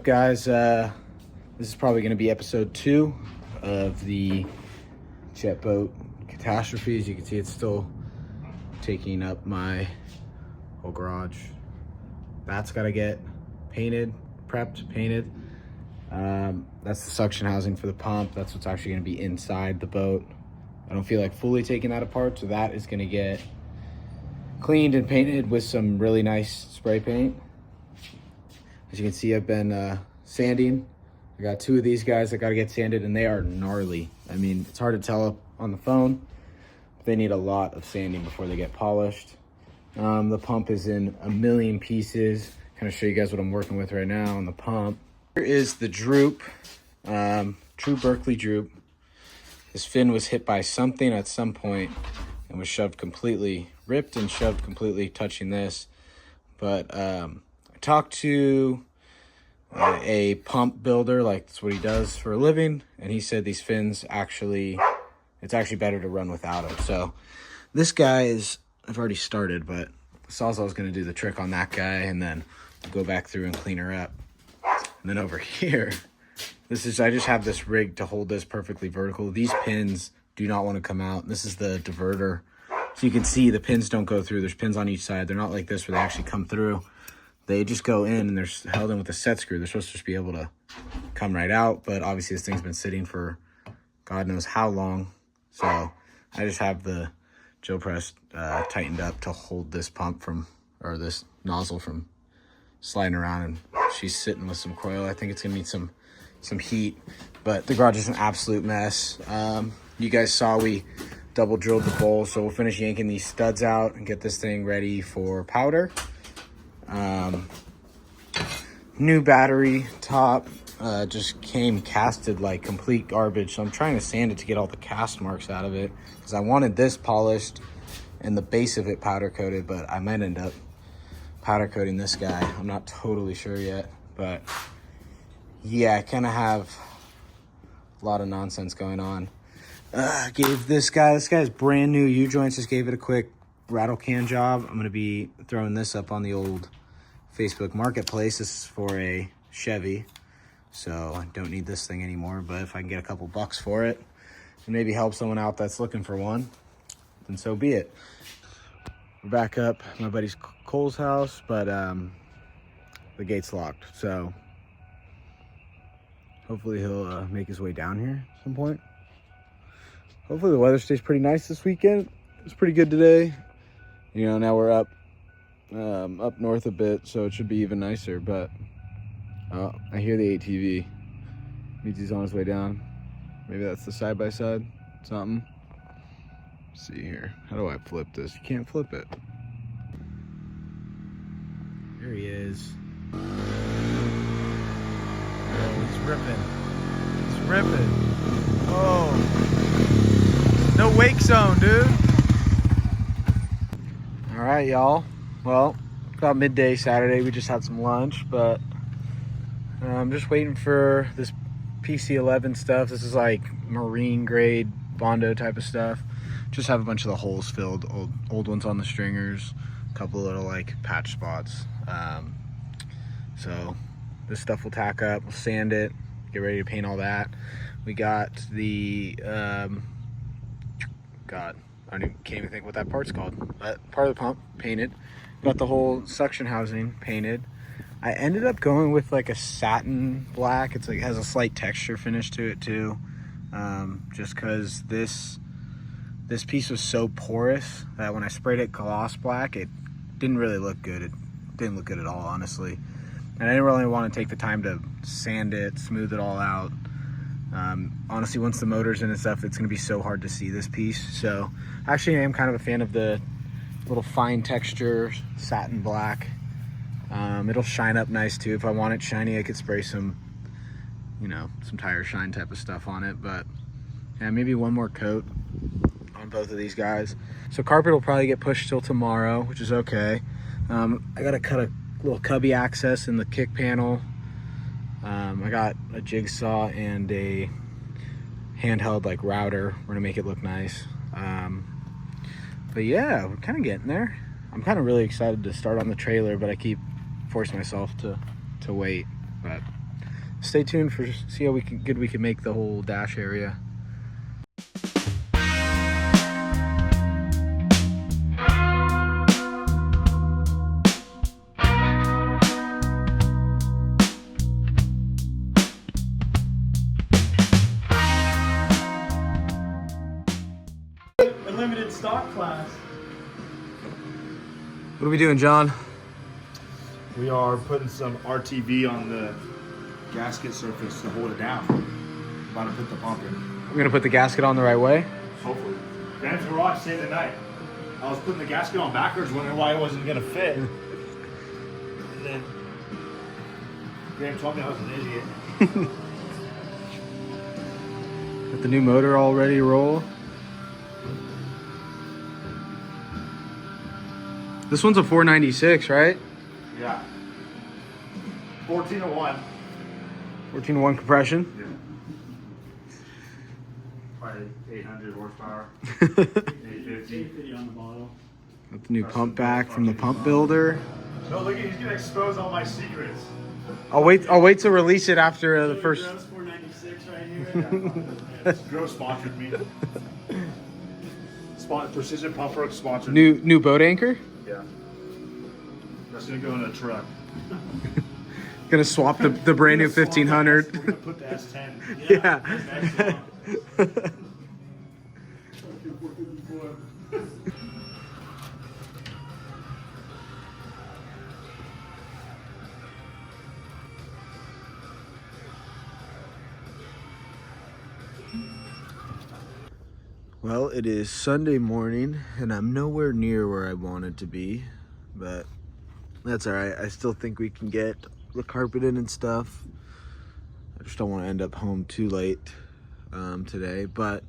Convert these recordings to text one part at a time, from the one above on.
guys? This is probably going to be episode 2 of the jet boat catastrophe. As you can see, it's still taking up my whole garage. That's got to get painted, prepped, painted. That's the suction housing for the pump. That's what's actually going to be inside the boat. I don't feel like fully taking that apart, so that is going to get cleaned and painted with some really nice spray paint. As you can see, I've been sanding. I got 2 of these guys that got to get sanded, and they are gnarly. I mean, it's hard to tell on the phone, but they need a lot of sanding before they get polished. The pump is in a million pieces. Kind of show you guys what I'm working with right now on the pump. Here is the droop, true Berkeley droop. This fin was hit by something at some point and was shoved completely, ripped and shoved completely, touching this. But I talked to a pump builder, like that's what he does for a living, and he said these fins it's actually better to run without them. So this guy is, I've already started, but Sawzall's going to do the trick on that guy, and then go back through and clean her up. And then over here, I just have this rig to hold this perfectly vertical. These pins do not want to come out. This is the diverter. So you can see the pins don't go through. There's pins on each side. They're not like this where they actually come through. They just go in and they're held in with a set screw. They're supposed to just be able to come right out, but obviously this thing's been sitting for God knows how long. So I just have the drill press tightened up to hold this pump or this nozzle from sliding around, and she's sitting with some coil. I think it's gonna need some heat, but the garage is an absolute mess. You guys saw we double drilled the bowl, so we'll finish yanking these studs out and get this thing ready for powder. New battery top just came casted like complete garbage, so I'm trying to sand it to get all the cast marks out of it, because I wanted this polished and the base of it powder coated, but I might end up powder coating this guy. I'm not totally sure yet, but yeah, I kind of have a lot of nonsense going on. Gave this guy's brand new U-joints, just gave it a quick rattle can job. I'm going to be throwing this up on the old Facebook Marketplace. This is for a Chevy, so I don't need this thing anymore, but if I can get a couple bucks for it and maybe help someone out that's looking for one, then so be it. We're back up at my buddy's Cole's house, but the gate's locked, so hopefully he'll make his way down here at some point. Hopefully the weather stays pretty nice this weekend. It was pretty good today. You know, now we're up north a bit, so it should be even nicer, but I hear the ATV. Means he's on his way down. Maybe that's the side-by-side, something. Let's see here. How do I flip this? You can't flip it. Here he is. Oh, he's ripping. He's ripping. Oh. No wake zone, dude. All right, y'all. Well, about midday Saturday, we just had some lunch, but I'm just waiting for this PC11 stuff. This is like marine grade Bondo type of stuff. Just have a bunch of the holes filled, old ones on the stringers, a couple of little like patch spots. So this stuff will tack up, we'll sand it, get ready to paint all that. We got the I can't even think what that part's called, but part of the pump painted. Got the whole suction housing painted. I ended up going with like a satin black. It's like, it has a slight texture finish to it too, just because this piece was so porous that when I sprayed it gloss black, it didn't really look good. It didn't look good at all, honestly. And I didn't really want to take the time to sand it, smooth it all out. Honestly, once the motor's in and stuff, it's going to be so hard to see this piece. So actually I am kind of a fan of the little fine texture satin black. It'll shine up nice too. If I want it shiny, I could spray some tire shine type of stuff on it. But yeah, maybe one more coat on both of these guys. So carpet will probably get pushed till tomorrow, which is okay. I gotta cut a little cubby access in the kick panel. I got a jigsaw and a handheld like router. We're gonna make it look nice. But yeah, we're kind of getting there. I'm kind of really excited to start on the trailer, but I keep forcing myself to wait. But stay tuned for see how good we can make the whole dash area. A limited stock class. What are we doing, John? We are putting some RTV on the gasket surface to hold it down. About to put the pump in. We're gonna put the gasket on the right way. Hopefully. Dan's garage stayed the night. I was putting the gasket on backwards, wondering why it wasn't gonna fit. And then Graham told me I was an idiot. Got the new motor all ready to roll. This one's a 496, right? Yeah. 1401. 14-1 compression. Yeah. Probably 800 horsepower. 850 on the bottle. Got the new pump back from the pump builder. No, look, he's gonna expose all my secrets. I'll wait to release it after the first. Gross 496 right here. Yeah, Gross sponsored me. Precision Pump Works sponsored. New boat anchor. Yeah. That's gonna go in a truck. Gonna swap the brand new 1500. We're gonna put the S10. Yeah. Well, it is Sunday morning, and I'm nowhere near where I wanted to be, but that's all right. I still think we can get the carpet in and stuff. I just don't want to end up home too late today, but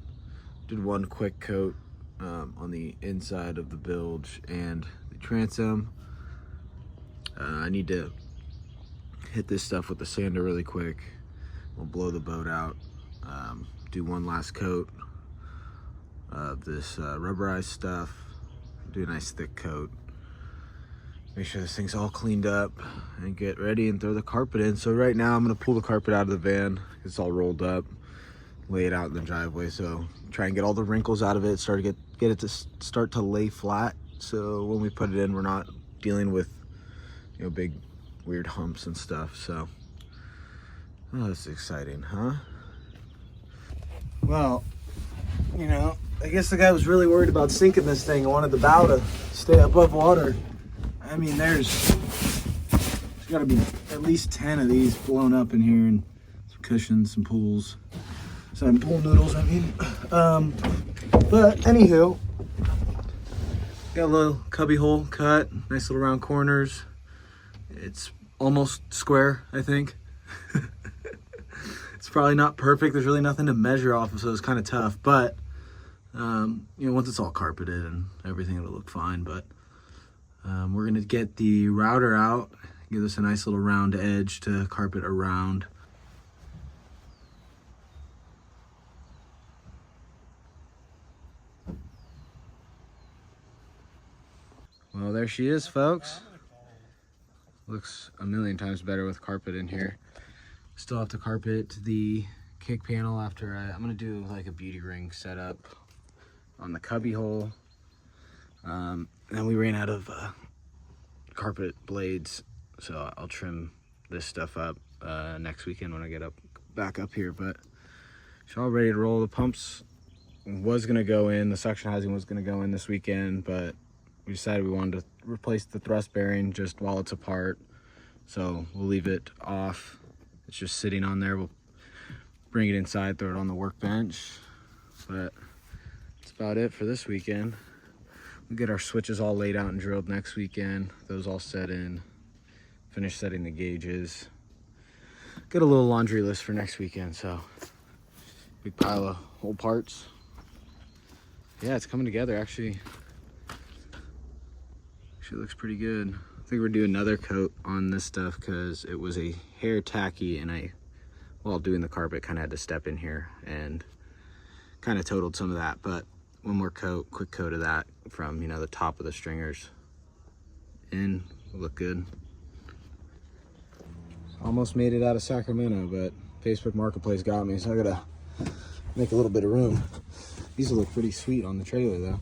did one quick coat on the inside of the bilge and the transom. I need to hit this stuff with the sander really quick. We'll blow the boat out, do one last coat of this rubberized stuff, do a nice thick coat, make sure this thing's all cleaned up, and get ready and throw the carpet in. So right now I'm gonna pull the carpet out of the van. It's all rolled up, lay it out in the driveway, so try and get all the wrinkles out of it, get it to start to lay flat, so when we put it in we're not dealing with, you know, big weird humps and stuff. So that's exciting, huh? Well, you know, I guess the guy was really worried about sinking this thing. I wanted the bow to stay above water. I mean, there's got to be at least 10 of these blown up in here, and some cushions, some pools, some pool noodles, I mean. But anywho, got a little cubby hole cut, nice little round corners. It's almost square, I think. It's probably not perfect. There's really nothing to measure off of, so it's kind of tough. But, you know, once it's all carpeted and everything, it'll look fine. But we're going to get the router out, give this a nice little round edge to carpet around. Well, there she is, folks. Looks a million times better with carpet in here. Still have to carpet the kick panel after I'm gonna do like a beauty ring setup on the cubby hole. And we ran out of carpet blades, so I'll trim this stuff up next weekend when I get back up here. But it's all ready to roll. The pumps was gonna go in, the suction housing was gonna go in this weekend, but we decided we wanted to replace the thrust bearing just while it's apart, so we'll leave it off. It's just sitting on there. We'll bring it inside, throw it on the workbench. But that's about it for this weekend. We'll get our switches all laid out and drilled next weekend. Those all set in. Finish setting the gauges. Got a little laundry list for next weekend, so big pile of old parts. Yeah, it's coming together actually. Actually looks pretty good. I think we're doing another coat on this stuff because it was a hair tacky, and while doing the carpet, kind of had to step in here and kind of totaled some of that. But one more coat, quick coat of that from, you know, the top of the stringers in, will look good. Almost made it out of Sacramento, but Facebook Marketplace got me, so I gotta make a little bit of room. These will look pretty sweet on the trailer though.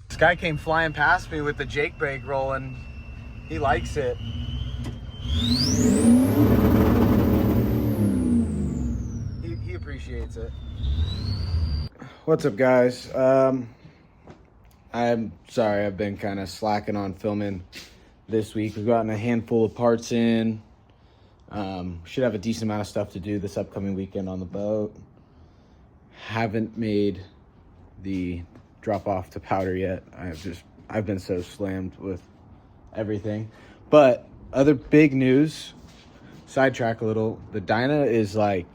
This guy came flying past me with the Jake brake rolling. He likes it. He appreciates it. What's up, guys? I'm sorry, I've been kind of slacking on filming this week. We've gotten a handful of parts in. Should have a decent amount of stuff to do this upcoming weekend on the boat. Haven't made the drop off to powder yet. I've been so slammed with everything. But other big news, sidetrack a little, the Dyna is like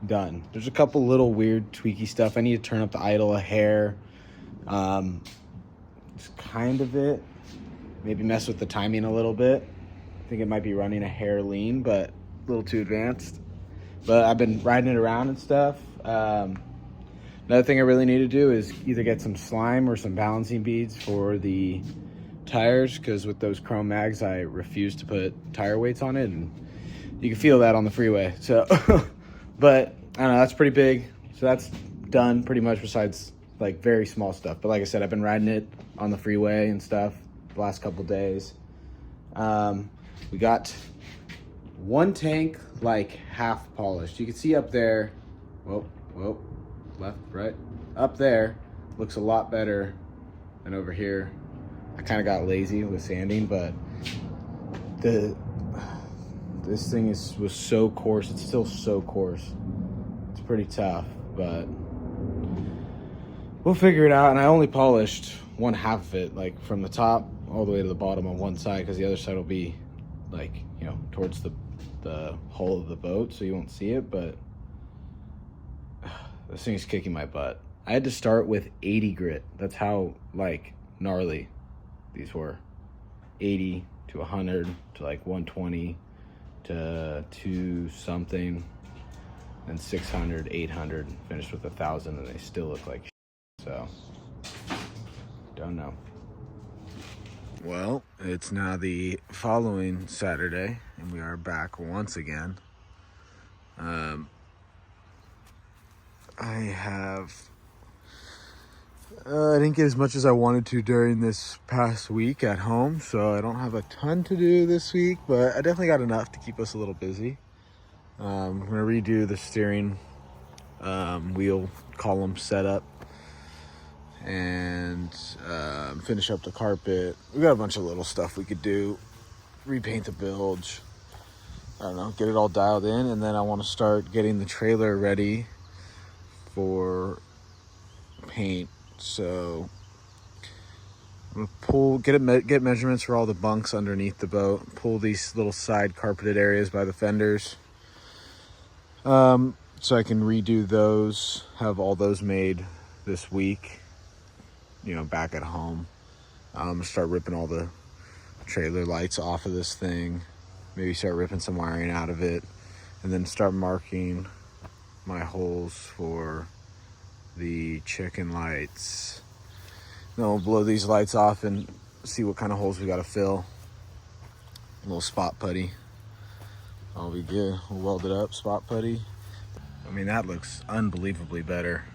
done. There's a couple little weird tweaky stuff. I need to turn up the idle a hair. It's kind of it. Maybe mess with the timing a little bit. I think it might be running a hair lean, but a little too advanced. But I've been riding it around and stuff. Another thing I really need to do is either get some slime or some balancing beads for the tires, because with those chrome mags, I refuse to put tire weights on it, and you can feel that on the freeway. So, but I don't know, that's pretty big. So that's done pretty much, besides like very small stuff. But like I said, I've been riding it on the freeway and stuff the last couple days. We got one tank like half polished. You can see up there, whoa, left, right, up there looks a lot better than over here. I kind of got lazy with sanding, but this thing was so coarse. It's still so coarse. It's pretty tough, but we'll figure it out. And I only polished one half of it, like from the top all the way to the bottom on one side, because the other side will be like, you know, towards the hull of the boat, so you won't see it. But this thing's kicking my butt. I had to start with 80 grit. That's how like gnarly these were. 80 to 100 to like 120 to 2 something, then 600, 800, finished with 1,000, and they still look like shit. So don't know. Well, it's now the following Saturday, and we are back once again. I didn't get as much as I wanted to during this past week at home, so I don't have a ton to do this week, but I definitely got enough to keep us a little busy. I'm gonna redo the steering wheel column setup and finish up the carpet. We got a bunch of little stuff we could do. Repaint the bilge. I don't know, get it all dialed in, and then I want to start getting the trailer ready for paint. So I'm gonna get measurements for all the bunks underneath the boat, pull these little side carpeted areas by the fenders, so I can redo those, have all those made this week, you know, back at home. Start ripping all the trailer lights off of this thing, maybe start ripping some wiring out of it, and then start marking my holes for the chicken lights. Then we'll blow these lights off and see what kind of holes we got to fill. A little spot putty. I'll be good. We'll weld it up, spot putty. I mean, that looks unbelievably better.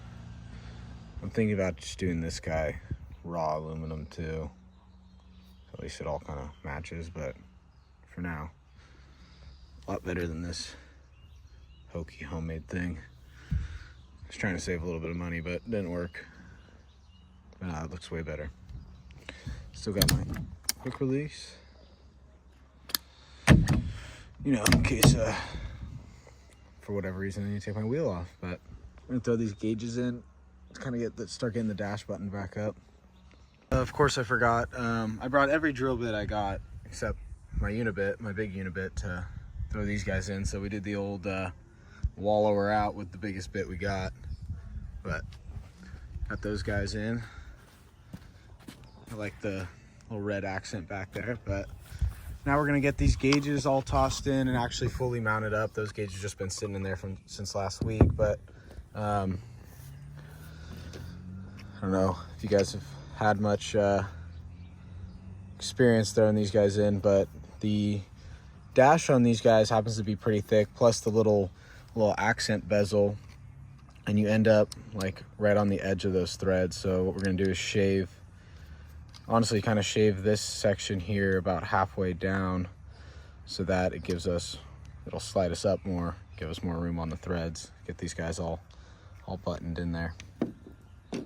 I'm thinking about just doing this guy raw aluminum too. So at least it all kind of matches, but for now, a lot better than this hokey homemade thing. I was trying to save a little bit of money, but it didn't work. But it looks way better. Still got my quick release. You know, in case, for whatever reason, I need to take my wheel off. But I'm gonna throw these gauges in to kind of start getting the dash button back up. Of course, I forgot. I brought every drill bit I got except my unibit, my big unibit, to throw these guys in. So we did the old wallower out with the biggest bit we got, but got those guys in. I like the little red accent back there, but now we're gonna get these gauges all tossed in and actually fully mounted up. Those gauges just been sitting in there since last week, but I don't know if you guys have had much experience throwing these guys in, but the dash on these guys happens to be pretty thick, plus the little accent bezel, and you end up like right on the edge of those threads. So what we're gonna do is shave, honestly kind of shave this section here about halfway down, so that it gives us, it'll slide us up more, give us more room on the threads, get these guys all buttoned in there.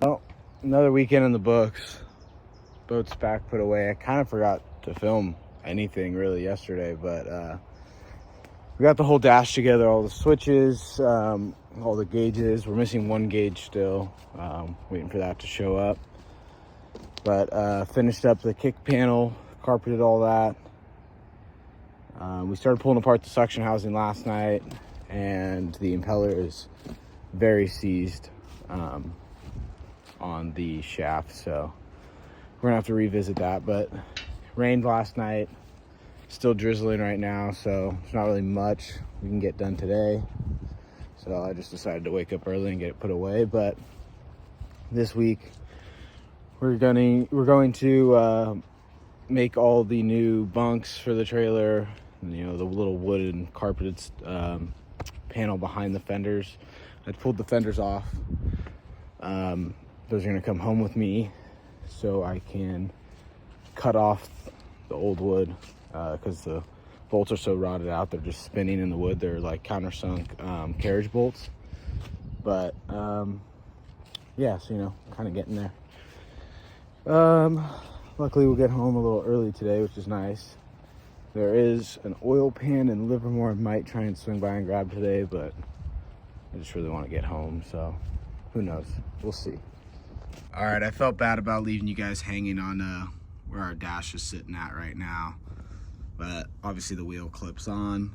Well, another weekend in the books. Boat's back, put away. I kind of forgot to film anything really yesterday, but we got the whole dash together, all the switches, all the gauges. We're missing one gauge still, waiting for that to show up. But finished up the kick panel, carpeted all that. We started pulling apart the suction housing last night, and the impeller is very seized on the shaft, so we're gonna have to revisit that. But rained last night, still drizzling right now, so there's not really much we can get done today. So I just decided to wake up early and get it put away. But this week we're going to make all the new bunks for the trailer, you know, the little wooden carpeted panel behind the fenders. I pulled the fenders off. Those are gonna come home with me so I can cut off the old wood, because the bolts are so rotted out, they're just spinning in the wood. They're like countersunk carriage bolts. But yeah, so, you know, kind of getting there. Luckily we'll get home a little early today, which is nice. There is an oil pan in Livermore I might try and swing by and grab today, but I just really want to get home, so who knows? We'll see. All right, I felt bad about leaving you guys hanging on where our dash is sitting at right now, but obviously the wheel clips on.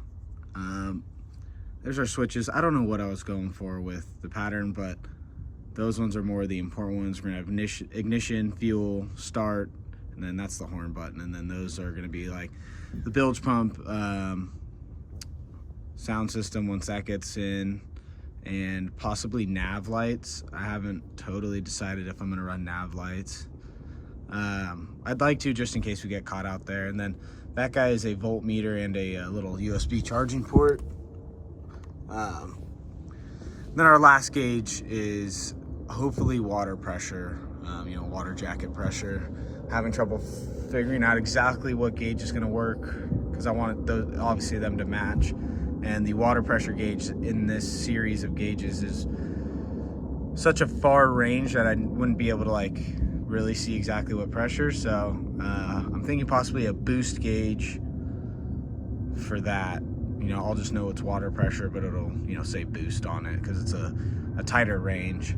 There's our switches. I don't know what I was going for with the pattern, but those ones are more the important ones. We're gonna have ignition, fuel, start, and then that's the horn button, and then those are gonna be like the bilge pump, sound system once that gets in, and possibly nav lights. I haven't totally decided if I'm gonna run nav lights. I'd like to, just in case we get caught out there. And then that guy is a voltmeter and a little USB charging port. Then our last gauge is hopefully water pressure, you know, water jacket pressure. Having trouble figuring out exactly what gauge is gonna work, because I want those, obviously them to match. And the water pressure gauge in this series of gauges is such a far range that I wouldn't be able to like really see exactly what pressure. So I'm thinking possibly a boost gauge for that. You know, I'll just know it's water pressure, but it'll, you know, say boost on it because it's a tighter range.